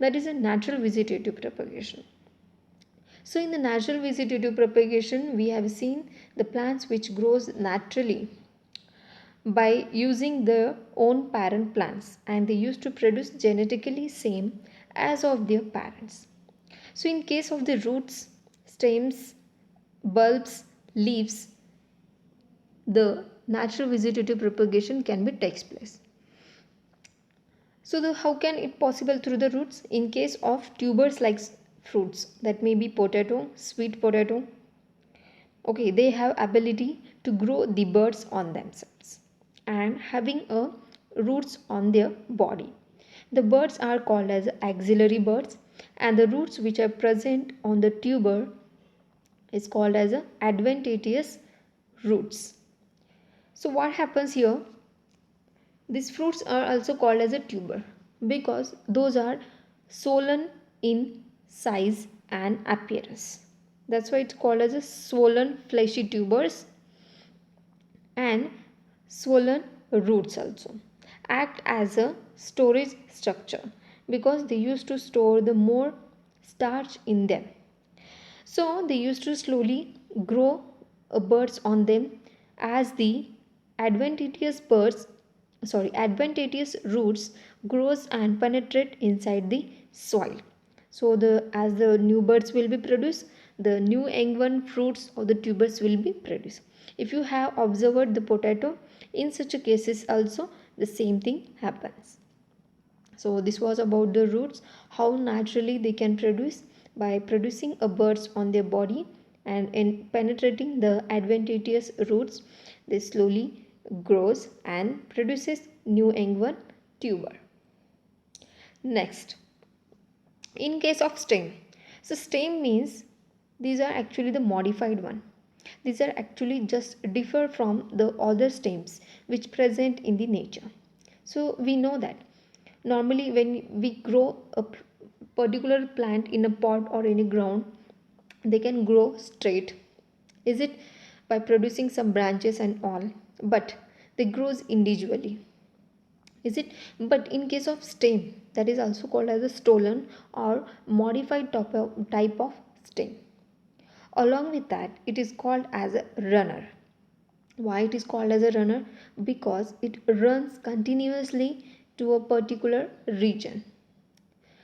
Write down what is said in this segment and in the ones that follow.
that is a natural vegetative propagation. So in the natural vegetative propagation, we have seen the plants which grows naturally by using their own parent plants, and they used to produce genetically same as of their parents. So in case of the roots, stems, bulbs, leaves, the natural vegetative propagation can be takes place. So how can it possible through the roots? In case of tubers like fruits, that may be potato, sweet potato, okay, they have ability to grow the buds on themselves and having a roots on their body. The buds are called as axillary buds, and the roots which are present on the tuber is called as adventitious roots. So what happens here? These fruits are also called as a tuber because those are swollen in size and appearance. That's why it's called as a swollen fleshy tubers, and swollen roots also act as a storage structure because they used to store the more starch in them. So they used to slowly grow buds on them as the adventitious buds adventitious roots grows and penetrate inside the soil. So as the new buds will be produced, the new young one fruits or the tubers will be produced. If you have observed the potato, in such cases also the same thing happens. So this was about the roots, how naturally they can produce by producing a buds on their body, and in penetrating the adventitious roots, they slowly grows and produces new young one tuber. Next, in case of stem, so stem means these are actually the modified one. These are actually just differ from the other stems which present in the nature. So we know that normally when we grow a particular plant in a pot or in a ground, they can grow straight, is it, by producing some branches and all, but they grows individually, is it. But in case of stem, that is also called as a stolen or modified type of stem. Along with that, it is called as a runner. Why it is called as a runner? Because it runs continuously to a particular region.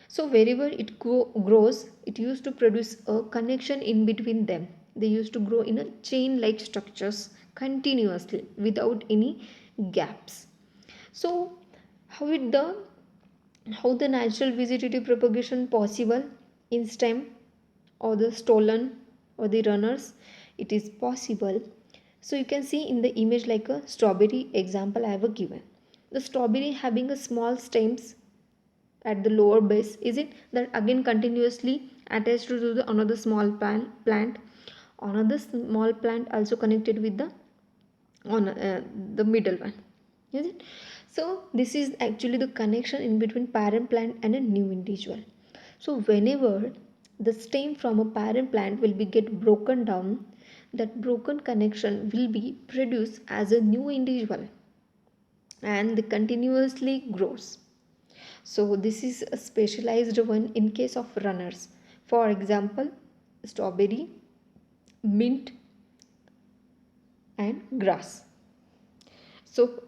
So wherever it grows, it used to produce a connection in between them. They used to grow in a chain like structures continuously without any gaps. So how the natural vegetative propagation possible in stem or the stolen or the runners? It is possible. So you can see in the image like a strawberry example I have given. The strawberry having a small stems at the lower base, is it, that again continuously attached to the another small plant, another small plant also connected with the on the middle one, is it. So this is actually the connection in between parent plant and a new individual. So whenever the stem from a parent plant will be get broken down, that broken connection will be produced as a new individual and the continuously grows. So this is a specialized one in case of runners. For example, strawberry, mint and grass. So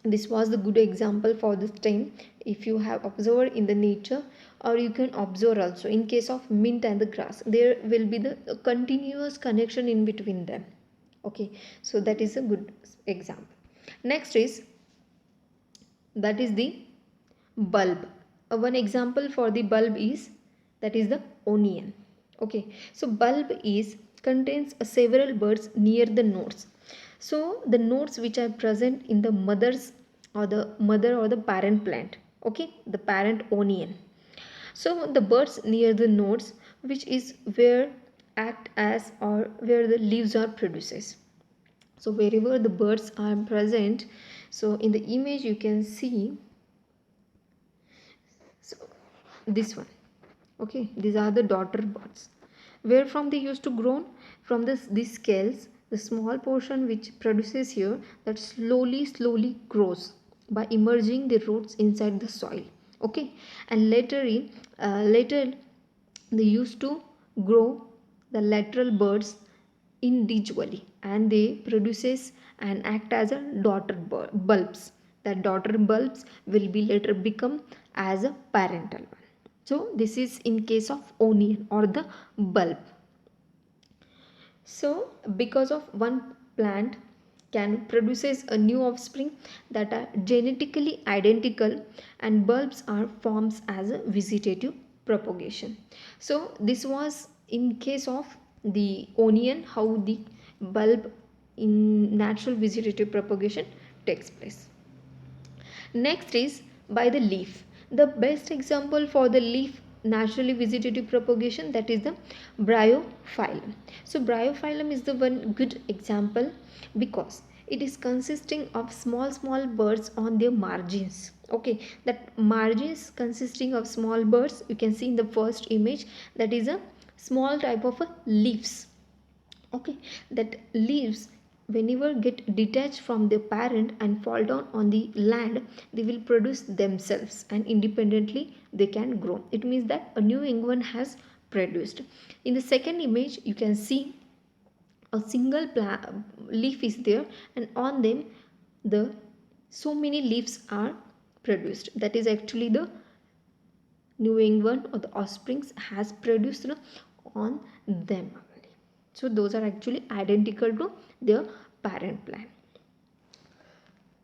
this was the good example for the stem. If you have observed in the nature, or you can observe also in case of mint and the grass, there will be the continuous connection in between them. Okay, so that is a good example. Next is, that is the bulb. One example for the bulb is, that is the onion. Okay, so bulb is contains several buds near the nodes. So the nodes which are present in the mother or the parent plant, okay, the parent onion. So the buds near the nodes, which is where act as or where the leaves are produces. So wherever the buds are present, so in the image you can see, so this one, okay, these are the daughter buds. Where from they used to grow? From these scales, the small portion which produces here, that slowly grows by emerging the roots inside the soil. Okay, and later they used to grow the lateral buds individually, and they produces and act as a bulbs. That daughter bulbs will be later become as a parental one. So this is in case of onion or the bulb. So because of one plant can produces a new offspring that are genetically identical, and bulbs are forms as a vegetative propagation. So this was in case of the onion, how the bulb in natural vegetative propagation takes place. Next is by the leaf. The best example for the leaf naturally vegetative propagation, that is the bryophyllum. So bryophyllum is the one good example because it is consisting of small birds on their margins. Okay, that margins consisting of small birds, you can see in the first image, that is a small type of a leaves. Okay, that leaves whenever get detached from their parent and fall down on the land, they will produce themselves and independently they can grow. It means that a new young one has produced. In the second image you can see a single leaf is there, and on them the so many leaves are produced. That is actually the new young one or the offsprings has produced on them. So those are actually identical to their parent plant.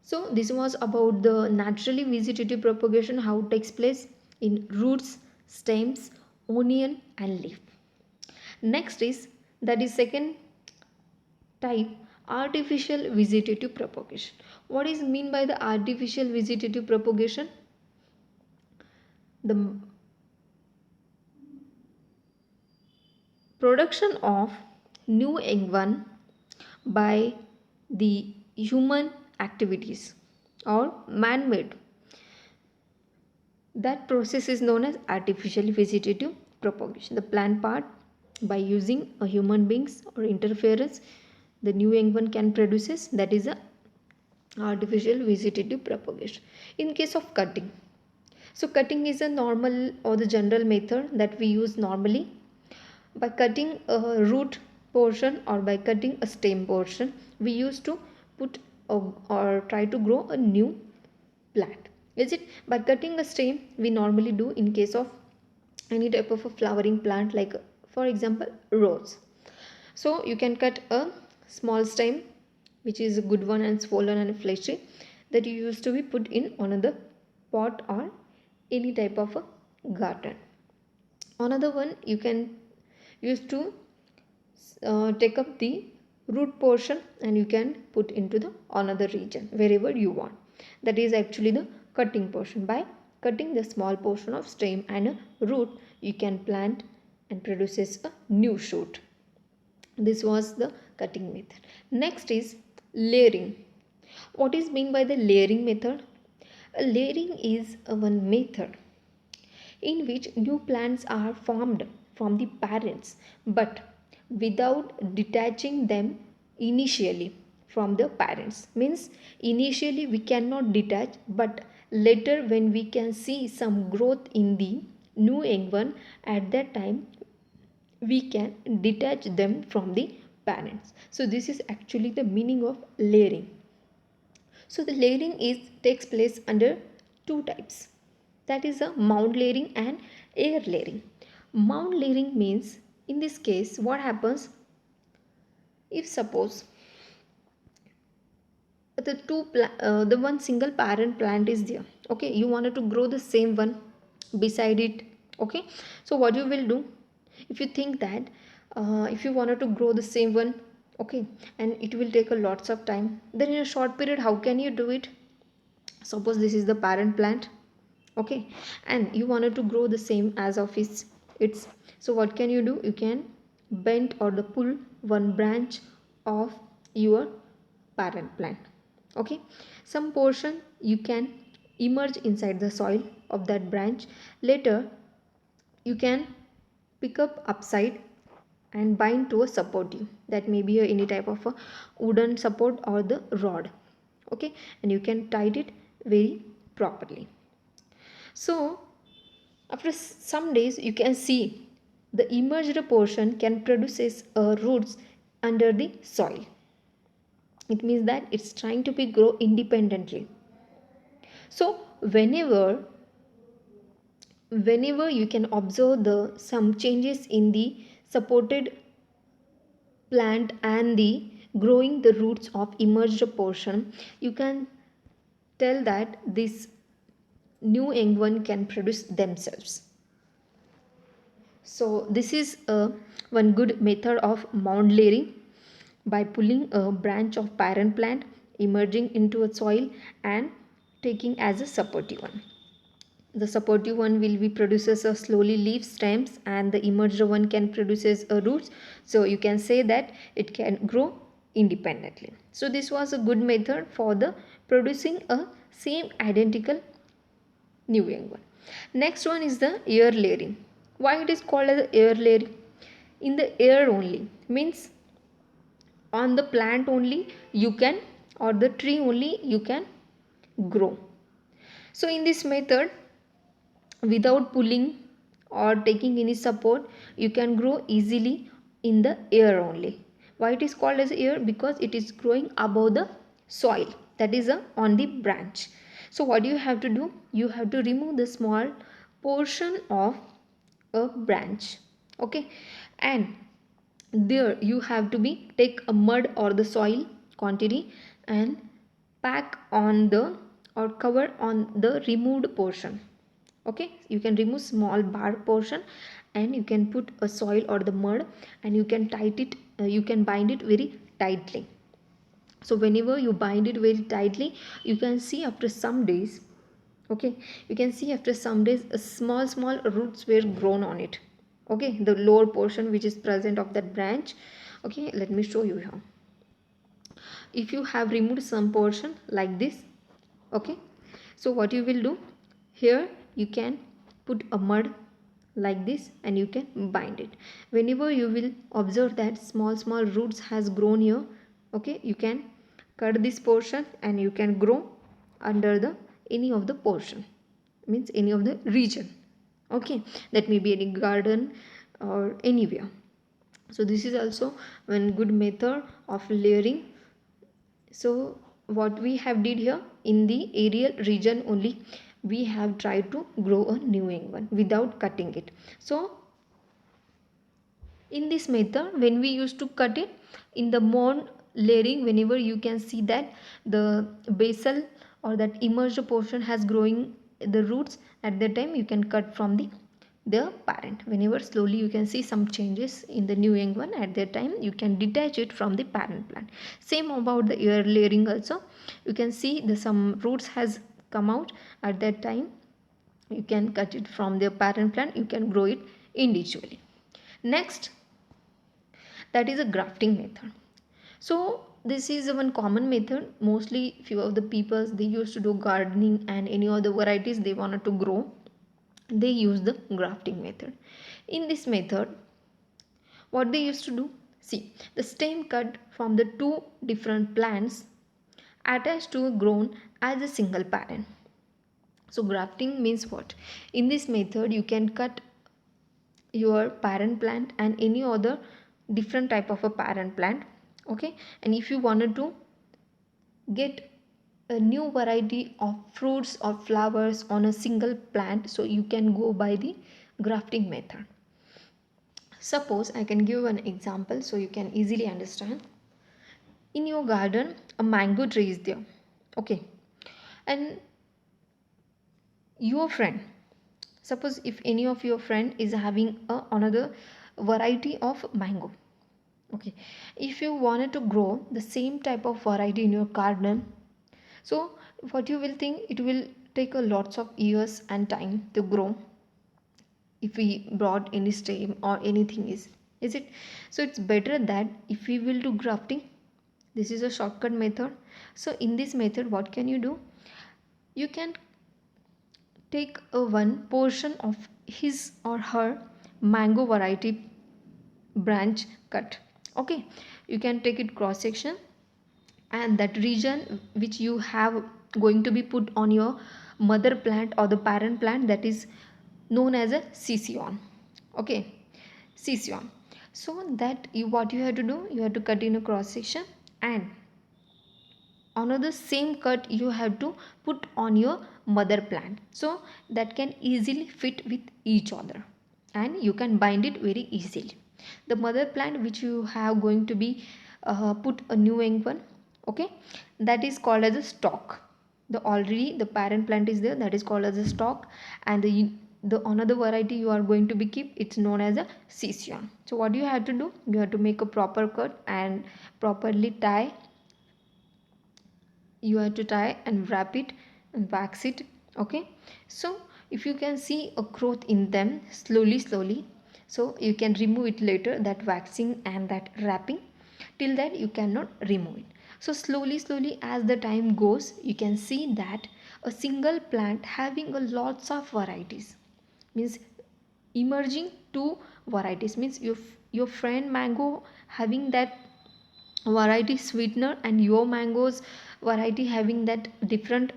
So this was about the naturally vegetative propagation, how it takes place in roots, stems, onion and leaf. Next is, that is second type, artificial vegetative propagation. What is mean by the artificial vegetative propagation? The production of new egg one by the human activities or man-made. That process is known as artificial vegetative propagation. The plant part, by using a human beings or interference, the new young one can produces, that is a artificial vegetative propagation. In case of cutting, so cutting is a normal or the general method that we use normally. By cutting a root portion or by cutting a stem portion, we used to put or try to grow a new plant. Is it? By cutting a stem we normally do in case of any type of a flowering plant, like for example rose. So you can cut a small stem which is a good one and swollen and fleshy, that you used to be put in another pot or any type of a garden. Another one, you can use to take up the root portion and you can put into the another region wherever you want. That is actually the cutting portion. By cutting the small portion of stem and a root, you can plant and produces a new shoot. This was the cutting method. Next is layering. What is mean by the layering method? A layering is one method in which new plants are formed from the parents, but without detaching them initially from the parents. Means initially we cannot detach, but later when we can see some growth in the new young one, at that time we can detach them from the parents. So this is actually the meaning of layering. So the layering is takes place under two types, that is a mound layering and air layering. Mound layering means, in this case what happens, if suppose the one single parent plant is there, okay, you wanted to grow the same one beside it. Okay, so what you will do, if you think that if you wanted to grow the same one, okay, and it will take a lots of time, then in a short period how can you do it? Suppose this is the parent plant, okay, and you wanted to grow the same as of its, so what can you do? You can bend or the pull one branch of your parent plant. Okay, some portion you can immerse inside the soil of that branch. Later you can pick up upside and bind to a supportive, that may be any type of a wooden support or the rod. Okay, and you can tie it very properly. So after some days you can see the emerged portion can produces roots under the soil. It means that it's trying to be grow independently. So whenever you can observe the some changes in the supported plant and the growing the roots of emerged portion, you can tell that this new young one can produce themselves. So this is one good method of mound layering, by pulling a branch of parent plant emerging into a soil and taking as a supportive one. The supportive one will be produces a slowly leaf stems, and the emerged one can produces a roots. So you can say that it can grow independently. So this was a good method for the producing a same identical new young one. Next one is the air layering. Why it is called as air layering? In the air only, means on the plant only you can, or the tree only you can grow. So in this method, without pulling or taking any support, you can grow easily in the air only. Why it is called as air? Because it is growing above the soil, that is on the branch. So what you have to do, you have to remove the small portion of a branch, okay, and there you have to be take a mud or the soil quantity and pack on the or cover on the removed portion. Okay, you can remove small bark portion and you can put a soil or the mud and you can tight it, you can bind it very tightly. So whenever you bind it very tightly, you can see after some days, okay, you can see after some days a small roots were grown on it. Okay, the lower portion which is present of that branch. Okay, let me show you here. If you have removed some portion like this, okay, so what you will do, here you can put a mud like this and you can bind it. Whenever you will observe that small roots has grown here, okay, you can cut this portion and you can grow under the any of the portion, means any of the region. Okay, that may be any garden or anywhere. So this is also one good method of layering. So what we have did here, in the aerial region only we have tried to grow a new young one without cutting it. So in this method, when we used to cut it in the mound layering, whenever you can see that the basal or that emerged portion has growing the roots, at that time you can cut from the parent. Whenever slowly you can see some changes in the new young one, at that time you can detach it from the parent plant. Same about the air layering also, you can see the some roots has come out, at that time you can cut it from the parent plant, you can grow it individually. Next, that is a grafting method. So this is one common method, mostly few of the people they used to do gardening and any other varieties they wanted to grow, they use the grafting method. In this method, what they used to do, see, the stem cut from the two different plants attached to grown as a single parent. So grafting means what? In this method you can cut your parent plant and any other different type of a parent plant, okay, and if you wanted to get a new variety of fruits or flowers on a single plant, so you can go by the grafting method. Suppose I can give an example so you can easily understand. In your garden a mango tree is there, okay, and your friend, suppose if any of your friend is having another variety of mango, okay, if you wanted to grow the same type of variety in your garden, so what you will think, it will take a lots of years and time to grow if we brought any stem or anything is it? So it's better that if we will do grafting, this is a shortcut method. So in this method what can you do, you can take a one portion of his or her mango variety branch cut, okay, you can take it cross section and that region which you have going to be put on your mother plant or the parent plant, that is known as a scion. Okay, scion. So that what you have to do, you have to cut in a cross section, and another same cut you have to put on your mother plant, so that can easily fit with each other and you can bind it very easily. The mother plant which you have going to be put a new young one, okay, that is called as a stalk. The already the parent plant is there, that is called as a stalk, and the another variety you are going to be keep, it's known as a scion. So what you have to do, you have to make a proper cut and properly tie, you have to tie and wrap it and wax it. Okay, so if you can see a growth in them slowly, so you can remove it later, that waxing and that wrapping. Till that you cannot remove it. So slowly as the time goes, you can see that a single plant having a lots of varieties, means emerging two varieties, means your friend mango having that variety sweetener and your mangoes variety having that different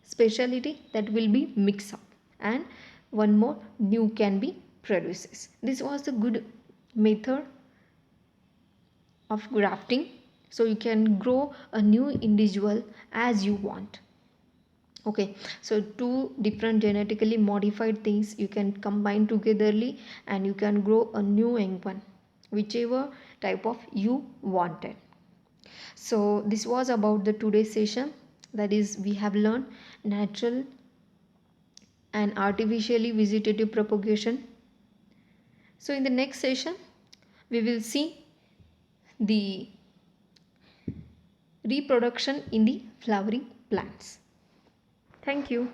speciality, that will be mixed up and one more new can be produces. This was the good method of grafting, so you can grow a new individual as you want. Okay, so two different genetically modified things you can combine togetherly and you can grow a new young one, whichever type of you wanted. So this was about the today's session, that is we have learned natural and artificially vegetative propagation. So in the next session we will see the reproduction in the flowering plants. Thank you.